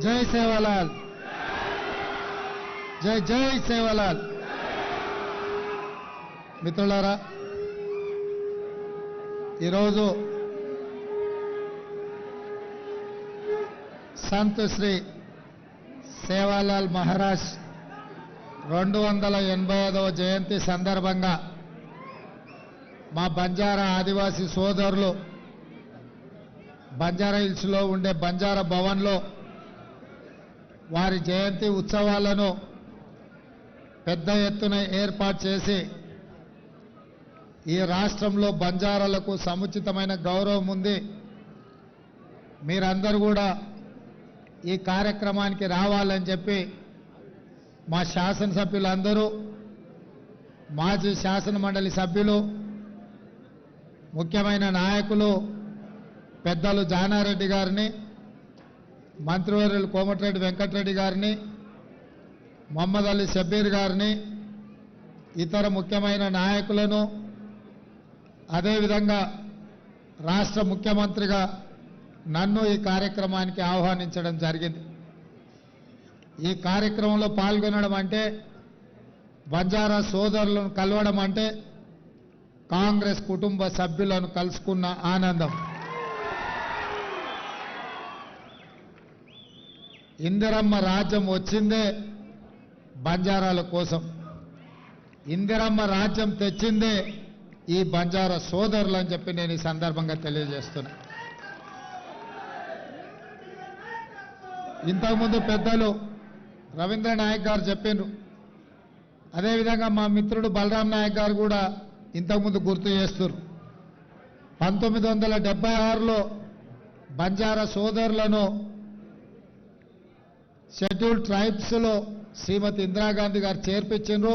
జై సేవాలాల్, జై జై సేవాలాల్. మిత్రులారా, ఈరోజు సంత్ శ్రీ సేవాలాల్ మహారాజ్ 285వ జయంతి సందర్భంగా మా బంజారా ఆదివాసీ సోదరులు బంజారా హిల్స్లో ఉండే బంజారా భవన్లో వారి జయంతి ఉత్సవాలను పెద్ద ఎత్తున ఏర్పాటు చేసి ఈ రాష్ట్రంలో బంజారాలకు సముచితమైన గౌరవం ఉంది, మీరందరూ కూడా ఈ కార్యక్రమానికి రావాలని చెప్పి మా శాసనసభ్యులందరూ, మాజీ శాసనమండలి సభ్యులు, ముఖ్యమైన నాయకులు పెద్దలు జానారెడ్డి గారిని, మంత్రివర్యులు కోమటిరెడ్డి వెంకటరెడ్డి గారిని, మొహమ్మద్ అలీ షబ్బీర్ గారిని, ఇతర ముఖ్యమైన నాయకులను, అదేవిధంగా రాష్ట్ర ముఖ్యమంత్రిగా నన్ను ఈ కార్యక్రమానికి ఆహ్వానించడం జరిగింది. ఈ కార్యక్రమంలో పాల్గొనడం అంటే, బంజారా సోదరులను కలవడం అంటే కాంగ్రెస్ కుటుంబ సభ్యులను కలుసుకున్న ఆనందం. ఇందిరమ్మ రాజ్యం వచ్చిందే బంజారాల కోసం, ఇందిరమ్మ రాజ్యం తెచ్చిందే ఈ బంజారా సోదరులు అని చెప్పి నేను ఈ సందర్భంగా తెలియజేస్తున్నా. ఇంతకుముందు పెద్దలు రవీంద్ర నాయక్ గారు చెప్పిండ్రు, అదేవిధంగా మా మిత్రుడు బలరాం నాయక్ గారు కూడా ఇంతకుముందు గుర్తు చేస్తున్నారు. 1976లో బంజారా సోదరులను షెడ్యూల్డ్ ట్రైబ్స్లో శ్రీమతి ఇందిరాగాంధీ గారు చేర్పించారు.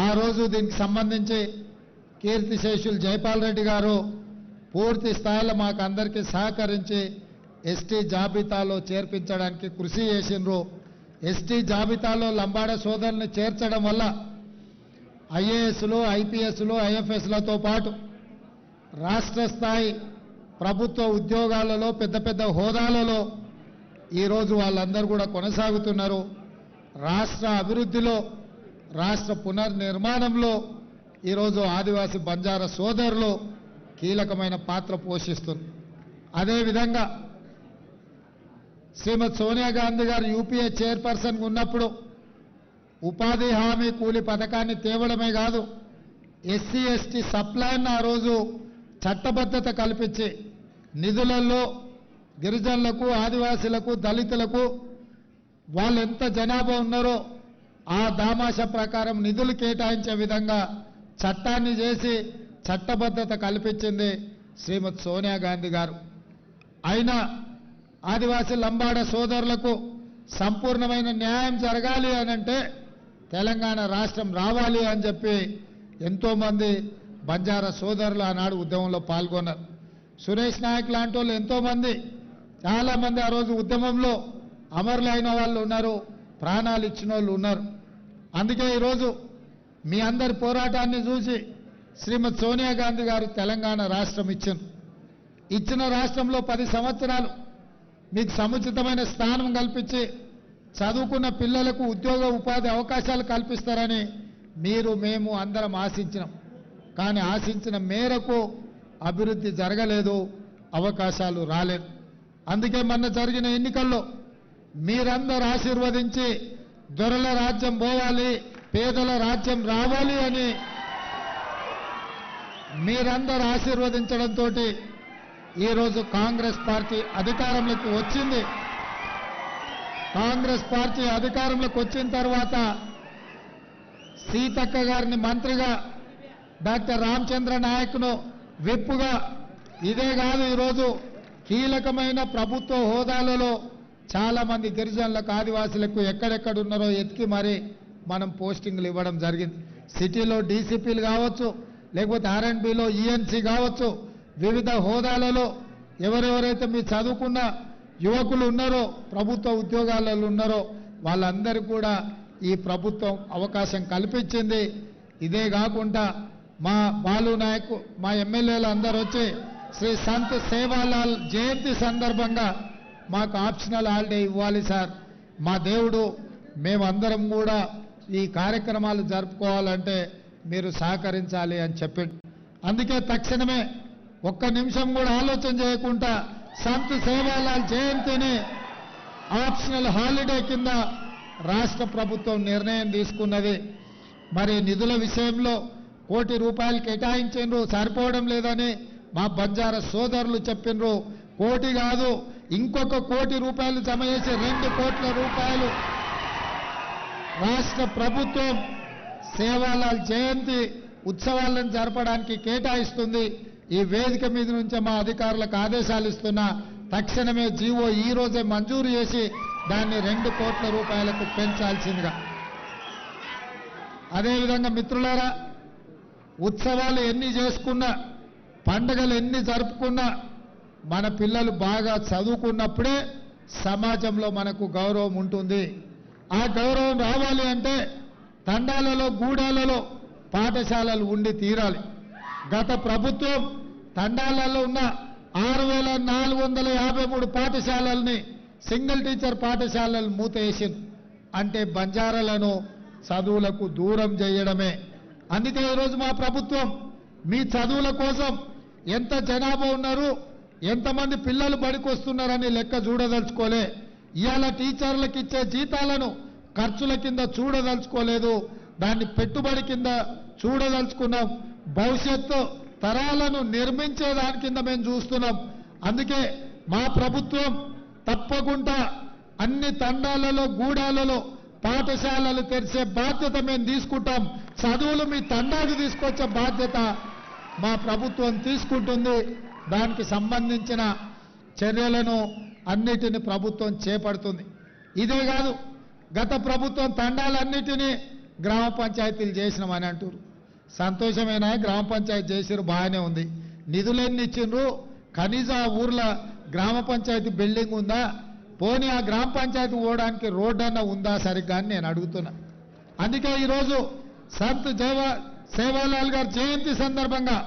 ఆ రోజు దీనికి సంబంధించి కీర్తిశేషులు జైపాల్ రెడ్డి గారు పూర్తి స్థాయిలో మాకు అందరికీ సహకరించి ఎస్టీ జాబితాలో చేర్పించడానికి కృషి చేసిండ్రు. ఎస్టీ జాబితాలో లంబాడ సోదరుని చేర్చడం వల్ల ఐఏఎస్లు, ఐపీఎస్లు, ఐఎఫ్ఎస్లతో పాటు రాష్ట్ర స్థాయి ప్రభుత్వ ఉద్యోగాలలో పెద్ద పెద్ద హోదాలలో ఈరోజు వాళ్ళందరూ కూడా కొనసాగుతున్నారు. రాష్ట్ర అభివృద్ధిలో, రాష్ట్ర పునర్నిర్మాణంలో ఈరోజు ఆదివాసీ బంజారా సోదరులు కీలకమైన పాత్ర పోషిస్తున్నారు. అదేవిధంగా శ్రీమతి సోనియా గాంధీ గారు యూపీఏ చైర్పర్సన్గా ఉన్నప్పుడు ఉపాధి హామీ కూలి పథకాన్ని తేవడమే కాదు, ఎస్సీ ఎస్టీ సప్లైని ఆ రోజు చట్టబద్ధత కల్పించి నిధులలో గిరిజనులకు, ఆదివాసీలకు, దళితులకు వాళ్ళు ఎంత జనాభా ఉన్నారో ఆ దామాష ప్రకారం నిధులు కేటాయించే విధంగా చట్టాన్ని చేసి చట్టబద్ధత కల్పించింది శ్రీమతి సోనియా గాంధీ గారు. అయినా ఆదివాసీ లంబాడ సోదరులకు సంపూర్ణమైన న్యాయం జరగాలి అనంటే తెలంగాణ రాష్ట్రం రావాలి అని చెప్పి ఎంతోమంది బంజారా సోదరులు ఆనాడు ఉద్యమంలో పాల్గొన్నారు. సురేష్ నాయక్ లాంటి వాళ్ళు ఎంతోమంది, చాలామంది ఆ రోజు ఉద్యమంలో అమరులైన వాళ్ళు ఉన్నారు, ప్రాణాలు ఇచ్చిన వాళ్ళు ఉన్నారు. అందుకే ఈరోజు మీ అందరి పోరాటాన్ని చూసి శ్రీమతి సోనియా గాంధీ గారు తెలంగాణ రాష్ట్రం ఇచ్చిన రాష్ట్రంలో 10 సంవత్సరాలు మీకు సముచితమైన స్థానం కల్పించి చదువుకున్న పిల్లలకు ఉద్యోగ ఉపాధి అవకాశాలు కల్పిస్తారని మీరు, మేము అందరం ఆశించినాం. కానీ ఆశించిన మేరకు అభివృద్ధి జరగలేదు, అవకాశాలు రాలేదు. అందుకే మొన్న జరిగిన ఎన్నికల్లో మీరందరూ ఆశీర్వదించి దొరల రాజ్యం పోవాలి, పేదల రాజ్యం రావాలి అని మీరందరూ ఆశీర్వదించడంతో ఈరోజు కాంగ్రెస్ పార్టీ అధికారంలోకి వచ్చింది. కాంగ్రెస్ పార్టీ అధికారంలోకి వచ్చిన తర్వాత సీతక్క గారిని మంత్రిగా, డాక్టర్ రామచంద్ర నాయక్ను విప్పుగా, ఇదే కాదు ఈరోజు కీలకమైన ప్రభుత్వ హోదాలలో చాలామంది గిరిజనులకు, ఆదివాసులకు ఎక్కడెక్కడ ఉన్నారో ఎతికి మరి మనం పోస్టింగ్లు ఇవ్వడం జరిగింది. సిటీలో డీసీపీలు కావచ్చు, లేకపోతే ఆర్ఎండ్బిలో ఈఎన్సీ కావచ్చు, వివిధ హోదాలలో ఎవరెవరైతే మీ చదువుకున్న యువకులు ఉన్నారో, ప్రభుత్వ ఉద్యోగాలలో ఉన్నారో వాళ్ళందరికీ కూడా ఈ ప్రభుత్వం అవకాశం కల్పించింది. ఇదే కాకుండా మా బాలు నాయక్, మా ఎమ్మెల్యేలు అందరూ వచ్చి శ్రీ సంత్ సేవాలాల్ జయంతి సందర్భంగా మాకు ఆప్షనల్ హాలిడే ఇవ్వాలి సార్, మా దేవుడు మేమందరం కూడా ఈ కార్యక్రమాలు జరుపుకోవాలంటే మీరు సహకరించాలి అని చెప్పిండు. అందుకే తక్షణమే ఒక్క నిమిషం కూడా ఆలోచన చేయకుండా సంత్ సేవాలాల్ జయంతిని ఆప్షనల్ హాలిడే కింద రాష్ట్ర ప్రభుత్వం నిర్ణయం తీసుకున్నది. మరి నిధుల విషయంలో ₹1 కోటి కేటాయించారు, సరిపోవడం లేదని మా బంజారా సోదరులు చెప్పినారు. 1 కోటి కాదు, ఇంకొక ₹1 కోటి జమ చేసి ₹2 కోట్ల రాష్ట్ర ప్రభుత్వం సేవాలాల్ జయంతి ఉత్సవాలను జరపడానికి కేటాయిస్తుంది. ఈ వేదిక మీద నుంచి మా అధికారులకు ఆదేశాలు ఇస్తున్నా, తక్షణమే జీవో ఈ రోజే మంజూరు చేసి దాన్ని ₹2 కోట్ల పెంచాల్సిందిగా. అదేవిధంగా మిత్రులారా, ఉత్సవాలు ఎన్ని చేసుకున్నా, పండుగలు ఎన్ని జరుపుకున్నా, మన పిల్లలు బాగా చదువుకున్నప్పుడే సమాజంలో మనకు గౌరవం ఉంటుంది. ఆ గౌరవం రావాలి అంటే తండాలలో, గూడాలలో పాఠశాలలు ఉండి తీరాలి. గత ప్రభుత్వం తండాలలో ఉన్న 6453 పాఠశాలల్ని సింగిల్ టీచర్ పాఠశాలలు మూతేసింది. అంటే బంజారాలను చదువులకు దూరం చేయడమే. అందుకే ఈరోజు మా ప్రభుత్వం మీ చదువుల కోసం ఎంత జనాభా ఉన్నారు, ఎంతమంది పిల్లలు బడికి వస్తున్నారని లెక్క చూడదలుచుకోలే. ఇవాళ టీచర్లకు ఇచ్చే జీతాలను ఖర్చుల కింద చూడదలుచుకోలేదు, దాన్ని పెట్టుబడి కింద చూడదలుచుకున్నాం. భవిష్యత్తు తరాలను నిర్మించే దాని కింద మేము చూస్తున్నాం. అందుకే మా ప్రభుత్వం తప్పకుండా అన్ని తండాలలో, గూడాలలో పాఠశాలలు తెరిచే బాధ్యత మేము తీసుకుంటాం. చదువులు మీ తండాకు తీసుకొచ్చే బాధ్యత మా ప్రభుత్వం తీసుకుంటుంది. దానికి సంబంధించిన చర్యలను అన్నిటిని ప్రభుత్వం చేపడుతుంది. ఇదే కాదు, గత ప్రభుత్వం తండాలన్నిటినీ గ్రామ పంచాయతీలు చేసినామని అంటారు. సంతోషమేనా? గ్రామ పంచాయతీ చేసిరు, బాగానే ఉంది. నిధులెన్ని ఇచ్చిండ్రు? కనీసం ఆ ఊర్లో గ్రామ పంచాయతీ బిల్డింగ్ ఉందా? పోనీ ఆ గ్రామ పంచాయతీ పోవడానికి రోడ్డు అన్న ఉందా సరిగ్గా అని నేను అడుగుతున్నా. అందుకే ఈరోజు సంత్ సేవాలాల్ గారి జయంతి సందర్భంగా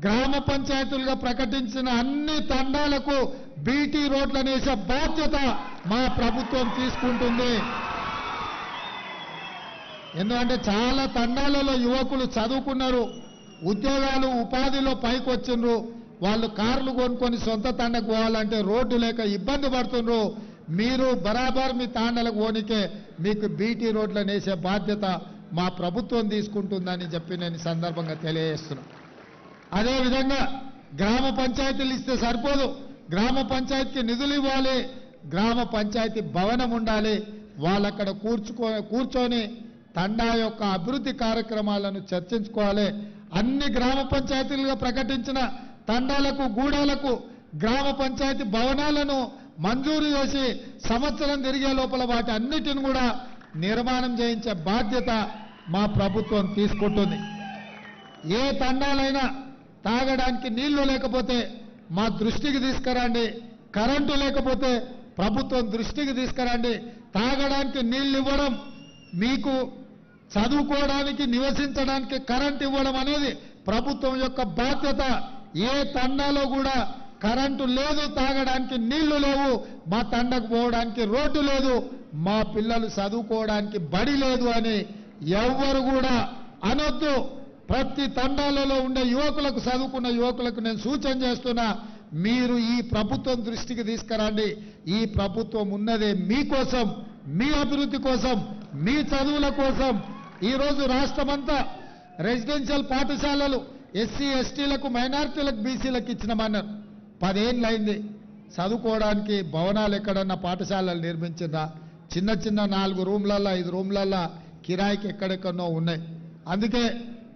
గ్రామ పంచాయతీలుగా ప్రకటించిన అన్ని తండాలకు బీటీ రోడ్లను వేసే బాధ్యత మా ప్రభుత్వం తీసుకుంటుంది. ఎందుకంటే చాలా తండాలలో యువకులు చదువుకున్నారు, ఉద్యోగాలు ఉపాధిలో పైకి వచ్చిండ్రు. వాళ్ళు కార్లు కొనుక్కొని సొంత తండకు పోవాలంటే రోడ్డు లేక ఇబ్బంది పడుతుండ్రు. మీరు బరాబర్ మీ తాండలకు పోనికే మీకు బీటీ రోడ్లను వేసే బాధ్యత మా ప్రభుత్వం తీసుకుంటుందని చెప్పి నేను సందర్భంగా తెలియజేస్తున్నా. అదేవిధంగా గ్రామ పంచాయతీలు ఇస్తే సరిపోదు, గ్రామ పంచాయతీకి నిధులు ఇవ్వాలి, గ్రామ పంచాయతీ భవనం ఉండాలి. వాళ్ళక్కడ కూర్చొని తండా యొక్క అభివృద్ధి కార్యక్రమాలను చర్చించుకోవాలి. అన్ని గ్రామ పంచాయతీలుగా ప్రకటించిన తండాలకు, గూడాలకు గ్రామ పంచాయతీ భవనాలను మంజూరు చేసి సంవత్సరం తిరిగే లోపల వాటి అన్నిటిని కూడా నిర్మాణం చేయించే బాధ్యత మా ప్రభుత్వం తీసుకుంటుంది. ఏ తండాలైనా తాగడానికి నీళ్లు లేకపోతే మా దృష్టికి తీసుకురండి, కరెంటు లేకపోతే ప్రభుత్వం దృష్టికి తీసుకురండి. తాగడానికి నీళ్లు ఇవ్వడం, మీకు చదువుకోవడానికి, నివసించడానికి కరెంటు ఇవ్వడం అనేది ప్రభుత్వం యొక్క బాధ్యత. ఏ తండాలో కూడా కరెంటు లేదు, తాగడానికి నీళ్లు లేవు, మా తండకు పోవడానికి రోడ్డు లేదు, మా పిల్లలు చదువుకోవడానికి బడి లేదు అని ఎవ్వరు కూడా అనొద్దు. ప్రతి తండాలలో ఉండే యువకులకు, చదువుకున్న యువకులకు నేను సూచన చేస్తున్నా, మీరు ఈ ప్రభుత్వం దృష్టికి తీసుకురండి. ఈ ప్రభుత్వం ఉన్నదే మీకోసం, మీ అభివృద్ధి కోసం, మీ చదువుల కోసం. ఈరోజు రాష్ట్రమంతా రెసిడెన్షియల్ పాఠశాలలు ఎస్సీ ఎస్టీలకు, మైనారిటీలకు, బీసీలకు ఇచ్చినామన్నారు. 10 ఏళ్ళు అయింది. చదువుకోవడానికి భవనాలు ఎక్కడన్నా పాఠశాలలు నిర్మించిందా? చిన్న చిన్న 4 రూమ్లల్లో 5 రూమ్లల్లో కిరాయికి ఎక్కడెక్కడో ఉన్నాయి. అందుకే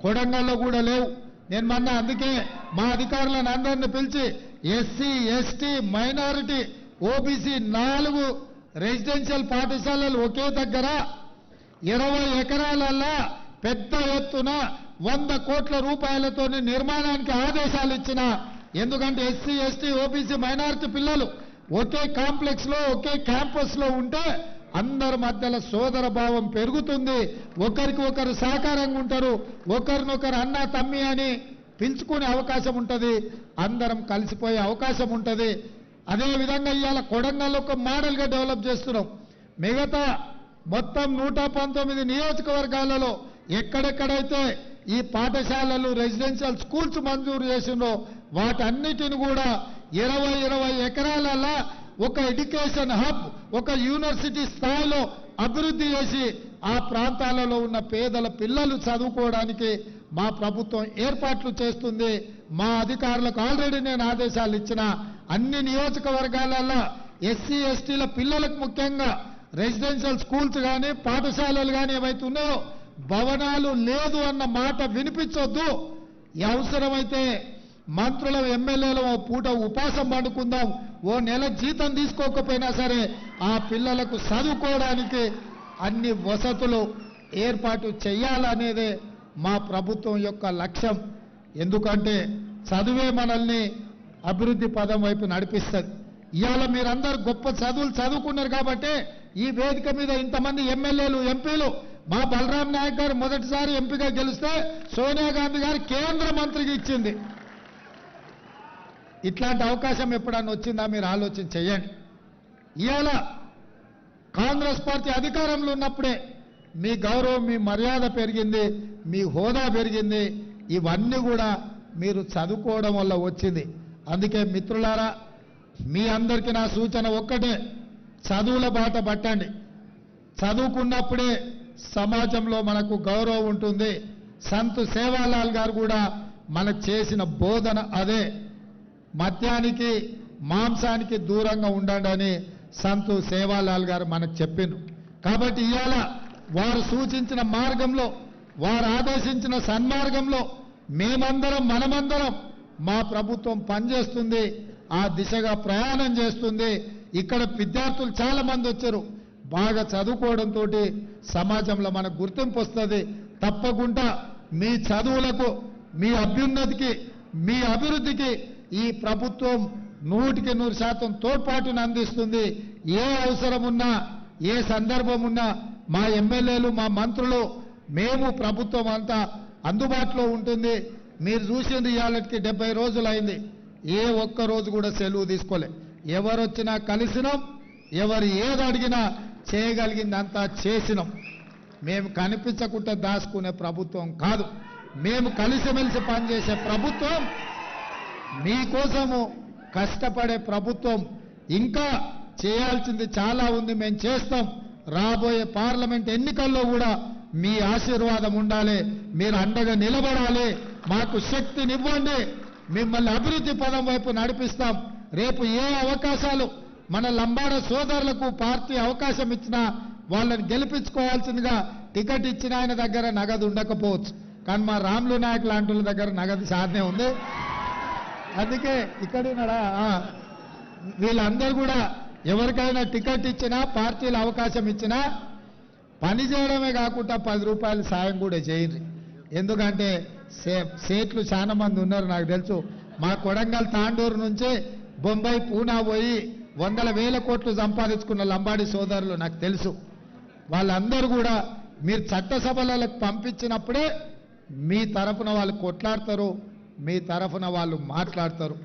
కొడంగల్లో కూడా లేవు. నేను మొన్న అందుకే మా అధికారులను అందరిని పిలిచి SC ST minority OBC 4 residential పాఠశాలలు ఒకే దగ్గర 20 ఎకరాలల్లో పెద్ద ఎత్తున 100 కోట్ల రూపాయలతో నిర్మాణానికి ఆదేశాలు ఇచ్చిన. ఎందుకంటే ఎస్సీ ఎస్టీ ఓబీసీ మైనారిటీ పిల్లలు ఒకే కాంప్లెక్స్ లో, ఒకే క్యాంపస్ లో ఉంటే అందరి మధ్యలో సోదర భావం పెరుగుతుంది, ఒకరికి ఒకరు సహకారంగా ఉంటారు, ఒకరినొకరు అన్న తమ్మి అని పిలుచుకునే అవకాశం ఉంటుంది, అందరం కలిసిపోయే అవకాశం ఉంటుంది. అదేవిధంగా ఇవాళ కొడంగల్ ఒక మోడల్గా డెవలప్ చేస్తున్నాం. మిగతా మొత్తం 119 నియోజకవర్గాలలో ఎక్కడెక్కడైతే ఈ పాఠశాలలు రెసిడెన్షియల్ స్కూల్స్ మంజూరు చేసిందో వాటన్నిటిని కూడా 20 ఎకరాలలో ఒక ఎడ్యుకేషన్ హబ్, ఒక యూనివర్సిటీ స్థాయిలో అభివృద్ధి చేసి ఆ ప్రాంతాలలో ఉన్న పేదల పిల్లలు చదువుకోవడానికి మా ప్రభుత్వం ఏర్పాట్లు చేస్తుంది. మా అధికారులకు ఆల్రెడీ నేను ఆదేశాలు ఇచ్చిన అన్ని నియోజకవర్గాలలో ఎస్సీ ఎస్టీల పిల్లలకు ముఖ్యంగా రెసిడెన్షియల్ స్కూల్స్ కానీ పాఠశాలలు కానీ ఏవైతే ఉన్నాయో భవనాలు లేదు అన్న మాట వినిపించొద్దు. అవసరమైతే మంత్రుల ఎమ్మెల్యేల పూట ఉపాసం పండుకుందాం, ఓ నెల జీతం తీసుకోకపోయినా సరే ఆ పిల్లలకు చదువుకోవడానికి అన్ని వసతులు ఏర్పాటు చేయాలనేదే మా ప్రభుత్వం యొక్క లక్ష్యం. ఎందుకంటే చదువే మనల్ని అభివృద్ధి పదం వైపు నడిపిస్తుంది. ఇవాళ మీరందరూ గొప్ప చదువులు చదువుకున్నారు కాబట్టి ఈ వేదిక మీద ఇంతమంది ఎమ్మెల్యేలు ఎంపీలు, మా బలరాం నాయక్ గారు మొదటిసారి ఎంపీగా గెలిస్తే సోనియా గాంధీ గారు కేంద్ర మంత్రికి ఇచ్చింది. ఇట్లాంటి అవకాశం ఎప్పుడన్నా వచ్చిందా మీరు ఆలోచన చేయండి. ఇవాళ కాంగ్రెస్ పార్టీ అధికారంలో ఉన్నప్పుడే మీ గౌరవం, మీ మర్యాద పెరిగింది, మీ హోదా పెరిగింది. ఇవన్నీ కూడా మీరు చదువుకోవడం వల్ల వచ్చింది. అందుకే మిత్రులారా, మీ అందరికీ నా సూచన ఒక్కటే, చదువుల బాట పట్టండి. చదువుకున్నప్పుడే సమాజంలో మనకు గౌరవం ఉంటుంది. సంత్ సేవాలాల్ గారు కూడా మనకు చేసిన బోధన అదే. మద్యానికి మాంసానికి దూరంగా ఉండండి అని సంత్ సేవాలాల్ గారు మనకు చెప్పిండ్రు. కాబట్టి ఇవాళ వారు సూచించిన మార్గంలో, వారు ఆదేశించిన సన్మార్గంలో మేమందరం, మనమందరం, మా ప్రభుత్వం పనిచేస్తుంది, ఆ దిశగా ప్రయాణం చేస్తుంది. ఇక్కడ విద్యార్థులు చాలా మంది వచ్చారు. బాగా చదువుకోవడంతో సమాజంలో మనకు గుర్తింపు వస్తుంది. తప్పకుండా మీ చదువులకు, మీ అభ్యున్నతికి, మీ అభివృద్ధికి ఈ ప్రభుత్వం 100% తోడ్పాటును అందిస్తుంది. ఏ అవసరం ఉన్నా, ఏ సందర్భం ఉన్నా మా ఎమ్మెల్యేలు, మా మంత్రులు, మేము ప్రభుత్వం అంతా అందుబాటులో ఉంటుంది. మీరు చూసింది ఇవాళకి 70 రోజులైంది. ఏ ఒక్క రోజు కూడా సెలవు తీసుకోలే. ఎవరు వచ్చినా కలిసినాం, ఎవరు ఏది అడిగినా చేయగలిగిందంతా చేసినాం. మేము కనిపించకుండా దాచుకునే ప్రభుత్వం కాదు, మేము కలిసిమెలిసి పనిచేసే ప్రభుత్వం, మీకోసము కష్టపడే ప్రభుత్వం. ఇంకా చేయాల్సింది చాలా ఉంది, మేము చేస్తాం. రాబోయే పార్లమెంట్ ఎన్నికల్లో కూడా మీ ఆశీర్వాదం ఉండాలి, మీరు అండగా నిలబడాలి, మాకు శక్తినివ్వండి, మిమ్మల్ని అభివృద్ధి పదం వైపు నడిపిస్తాం. రేపు ఏ అవకాశాలు మన లంబాడ సోదరులకు పార్టీ అవకాశం ఇచ్చినా వాళ్ళని గెలిపించుకోవాల్సిందిగా టికెట్ ఇచ్చిన ఆయన దగ్గర నగదు ఉండకపోవచ్చు, కానీ మా రాములు నాయక్ లాంటి వాళ్ళ దగ్గర నగదు సాధనే ఉంది. అందుకే ఇక్కడున్నాడా, వీళ్ళందరూ కూడా ఎవరికైనా టికెట్ ఇచ్చినా, పార్టీలు అవకాశం ఇచ్చినా పని చేయడమే కాకుండా 10 రూపాయలు సాయం కూడా చేయండి. ఎందుకంటే సేట్లు చాలా మంది ఉన్నారు, నాకు తెలుసు. మా కొడంగల్ తాండూరు నుంచి బొంబాయి, పూనా పోయి 100,000 కోట్లు సంపాదించుకున్న లంబాడి సోదరులు నాకు తెలుసు. వాళ్ళందరూ కూడా మీరు చట్టసభలకు పంపించినప్పుడే మీ తరఫున వాళ్ళు కొట్లాడతారు, మీ తరఫున వాళ్ళు మాట్లాడతారు.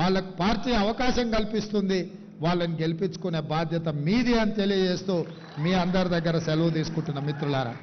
వాళ్ళకు పార్టీ అవకాశం కల్పిస్తుంది, వాళ్ళని గెలిపించుకునే బాధ్యత మీది అని తెలియజేస్తూ మీ అందరి దగ్గర సెలవు తీసుకుంటున్న మిత్రులారా.